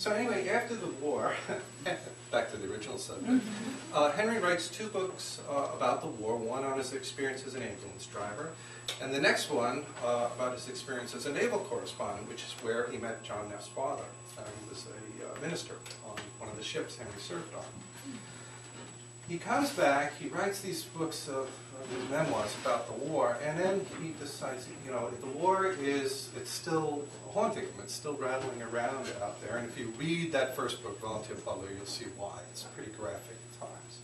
So anyway, after the war, back to the original subject, Henry writes 2 books about the war, one on his experience as an ambulance driver, and the next one about his experience as a naval correspondent, which is where he met John Neff's father. He was a minister on one of the ships Henry served on. He comes back, he writes these books of his memoirs about the war, and then he decides, you know, the war it's still haunting him, it's still rattling around out there, and if you read that first book, Relative Butler, you'll see why. It's pretty graphic at times.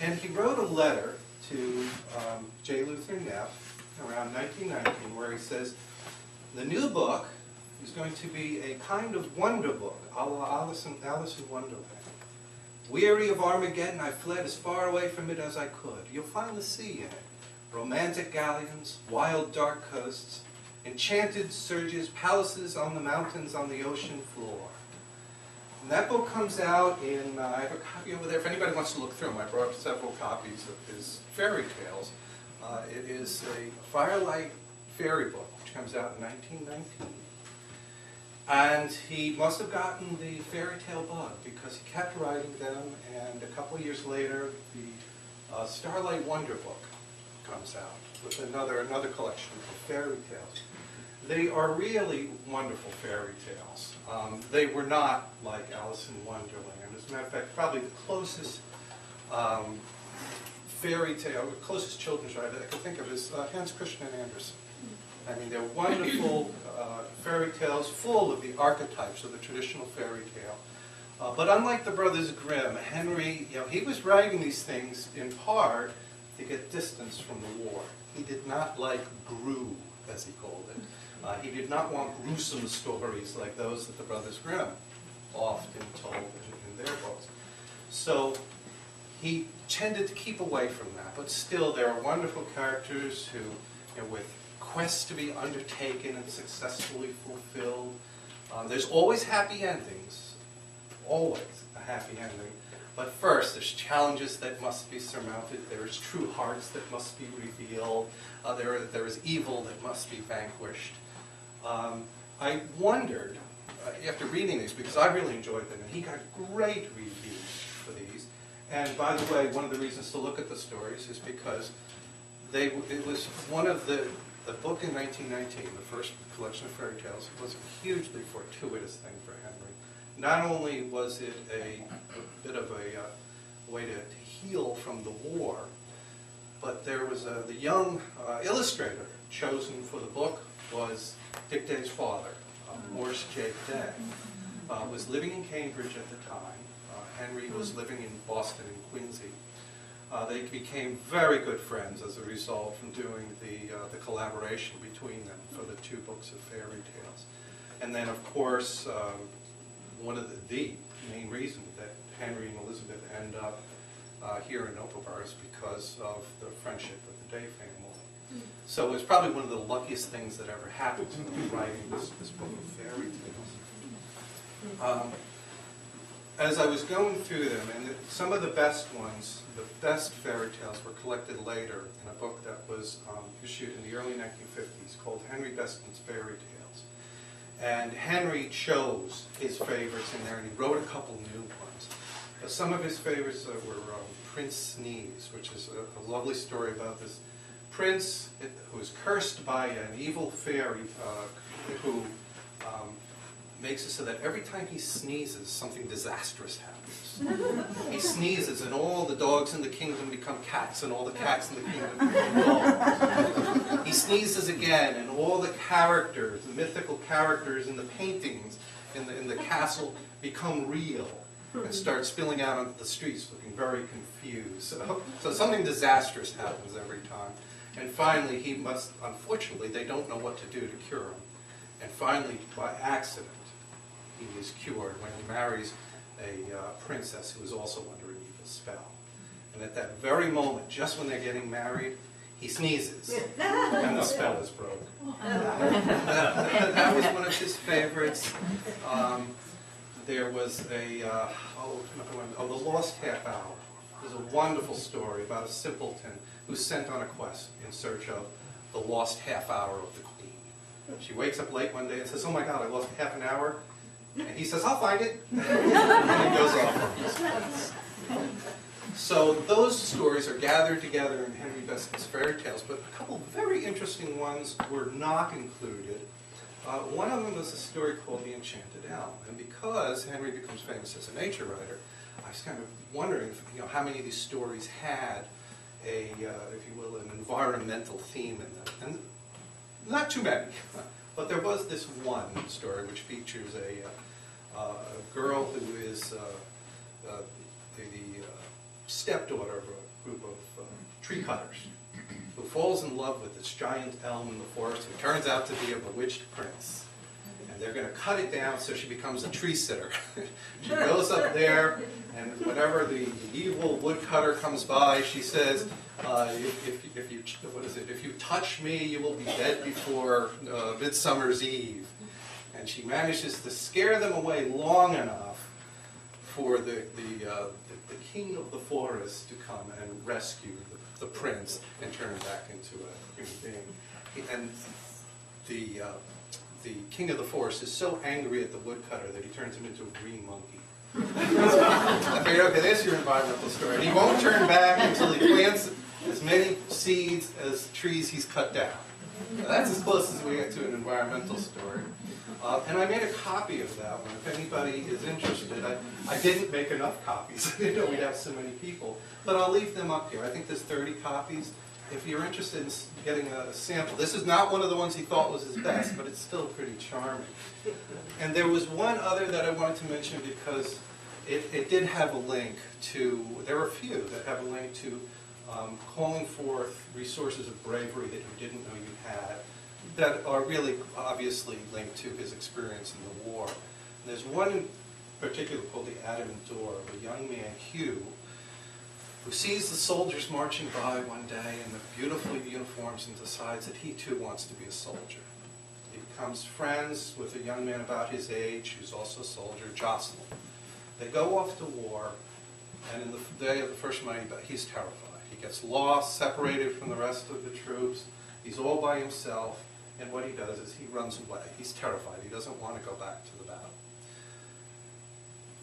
And he wrote a letter to J. Luther Neff around 1919 where he says, the new book is going to be a kind of wonder book, a la Alice in Wonderland. Weary of Armageddon, I fled as far away from it as I could. You'll find the sea in it. Romantic galleons, wild dark coasts, enchanted surges, palaces on the mountains, on the ocean floor. And that book comes out in, I have a copy over there. If anybody wants to look through them, I brought several copies of his fairy tales. It is a Firelight fairy book, which comes out in 1919. And he must have gotten the fairy tale bug because he kept writing them, and a couple of years later, the Starlight Wonder book comes out with another collection of fairy tales. They are really wonderful fairy tales. They were not like Alice in Wonderland. As a matter of fact, probably the closest fairy tale, closest children's writer I can think of is Hans Christian Andersen. I mean, they're wonderful fairy tales full of the archetypes of the traditional fairy tale. But unlike the Brothers Grimm, Henry, he was writing these things in part to get distance from the war. He did not like Gru, as he called it. He did not want gruesome stories like those that the Brothers Grimm often told in their books. So he tended to keep away from that. But still, there are wonderful characters who, with quests to be undertaken and successfully fulfilled. There's always happy endings, always a happy ending. But first, there's challenges that must be surmounted. There's true hearts that must be revealed. There is evil that must be vanquished. I wondered, after reading these, because I really enjoyed them, and he got great reviews for these. And by the way, one of the reasons to look at the stories is because it was one of the book in 1919, the first collection of fairy tales, was a hugely fortuitous thing for Henry. Not only was it a bit of a way to heal from the war, but there was the young illustrator chosen for the book was Dick Day's father, Morris J. Day, was living in Cambridge at the time. Henry was living in Boston and Quincy. They became very good friends as a result from doing the collaboration between them for the 2 books of fairy tales. And then, of course, one of the main reason that Henry and Elizabeth end up here in Opalbar is because of the friendship of the Day family. So it was probably one of the luckiest things that ever happened to them writing this book of fairy tales. As I was going through them, and some of the best ones, the best fairy tales were collected later in a book that was issued in the early 1950s called Henry Beston's Fairy Tales. And Henry chose his favorites in there, and he wrote a couple new ones. Some of his favorites were Prince Sneeze, which is a lovely story about this prince who is cursed by an evil fairy who makes it so that every time he sneezes, something disastrous happens. He sneezes, and all the dogs in the kingdom become cats, and all the cats in the kingdom become dogs. He sneezes again, and all the characters, the mythical characters in the paintings in the castle become real and start spilling out onto the streets looking very confused. So something disastrous happens every time. And finally, he must, unfortunately, they don't know what to do to cure him. And finally, by accident, he is cured when he marries a princess who is also under an evil spell. And at that very moment, just when they're getting married, he sneezes, and the spell is broken. That was one of his favorites. There was The Lost Half Hour. It was a wonderful story about a simpleton who's sent on a quest in search of the lost half hour of the queen. She wakes up late one day and says, "Oh my God, I lost half an hour." And he says, I'll find it. And he goes off. So those stories are gathered together in Henry Beston's fairy tales, but a couple of very interesting ones were not included. One of them was a story called The Enchanted Elm. And because Henry becomes famous as a nature writer, I was kind of wondering if, how many of these stories had a, if you will, an environmental theme in them. And not too many. But there was this one story which features a girl who is the stepdaughter of a group of tree cutters, who falls in love with this giant elm in the forest, who turns out to be a bewitched prince. And they're going to cut it down so she becomes a tree sitter. She goes up there, and whenever the evil woodcutter comes by, she says, if you touch me, you will be dead before Midsummer's Eve. And she manages to scare them away long enough for the king of the forest to come and rescue the prince and turn him back into a human being. And the king of the forest is so angry at the woodcutter that he turns him into a green monkey. I figured, okay, there's your environmental story. And he won't turn back until he plants as many seeds as trees he's cut down. Now, that's as close as we get to an environmental story. And I made a copy of that one. If anybody is interested, I didn't make enough copies. I didn't know we'd have so many people. But I'll leave them up here. I think there's 30 copies. If you're interested in getting a sample, this is not one of the ones he thought was his best, but it's still pretty charming. And there was one other that I wanted to mention because it did have a link to, there are a few that have a link to calling forth resources of bravery that you didn't know you had, that are really obviously linked to his experience in the war. And there's one in particular called The Adamant Door of a young man, Hugh, who sees the soldiers marching by one day in the beautiful uniforms and decides that he too wants to be a soldier. He becomes friends with a young man about his age who's also a soldier, Jocelyn. They go off to war, and in the day of the first mighty battle, he's terrified. He gets lost, separated from the rest of the troops. He's all by himself, and what he does is he runs away. He's terrified. He doesn't want to go back to the battle.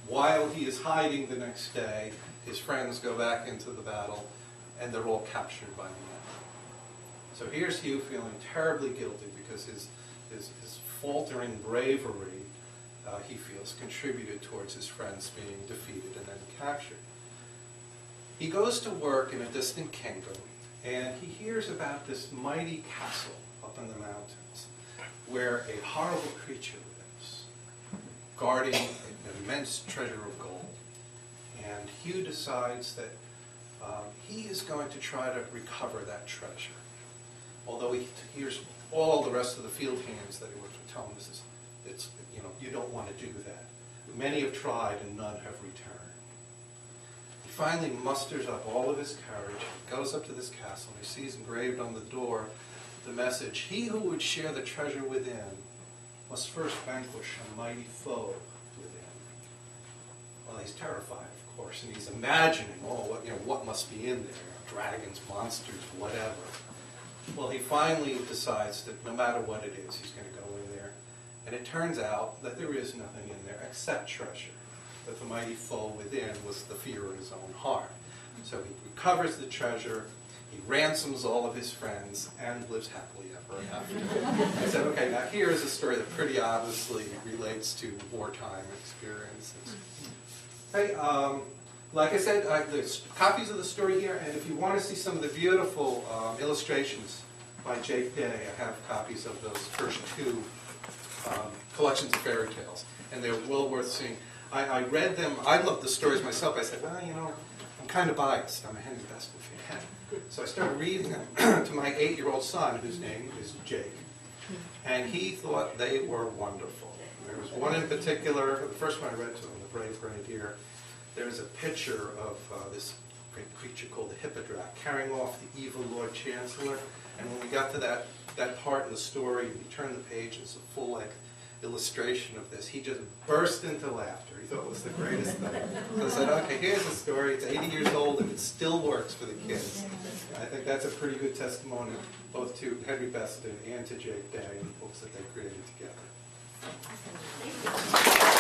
While he is hiding the next day, his friends go back into the battle, and they're all captured by the enemy. So here's Hugh feeling terribly guilty because his faltering bravery, he feels, contributed towards his friends being defeated and then captured. He goes to work in a distant kingdom, and he hears about this mighty castle up in the mountains where a horrible creature lives, guarding an immense treasure of gold. And Hugh decides that he is going to try to recover that treasure. Although he hears all the rest of the field hands that he works with tell him you don't want to do that. Many have tried and none have returned. He finally musters up all of his courage, goes up to this castle, and he sees engraved on the door the message, "He who would share the treasure within must first vanquish a mighty foe within." Well, he's terrified, of course, and he's imagining, what must be in there, dragons, monsters, whatever. Well, he finally decides that no matter what it is, he's going to go in there. And it turns out that there is nothing in there except treasure, that the mighty foe within was the fear of his own heart. So he recovers the treasure, he ransoms all of his friends, and lives happily ever after. I said, okay, now here is a story that pretty obviously relates to wartime experiences. Hey, like I said, there's copies of the story here, and if you want to see some of the beautiful illustrations by Jake Day, I have copies of those first two collections of fairy tales, and they're well worth seeing. I read them, I loved the stories myself. I said, well, I'm kind of biased. I'm a Henry Beston fan. So I started reading them to my 8-year-old son, whose name is Jake, and he thought they were wonderful. There was one in particular, the first one I read to him, The Brave Grenadier. There's a picture of this great creature called the Hippodrak carrying off the evil Lord Chancellor. And when we got to that part in the story, we turned the page, and it's a full-length illustration of this. He just burst into laughter. He thought it was the greatest thing. So I said, okay, here's the story. It's 80 years old, and it still works for the kids. And I think that's a pretty good testimony both to Henry Beston and to Jake Day and the books that they created together.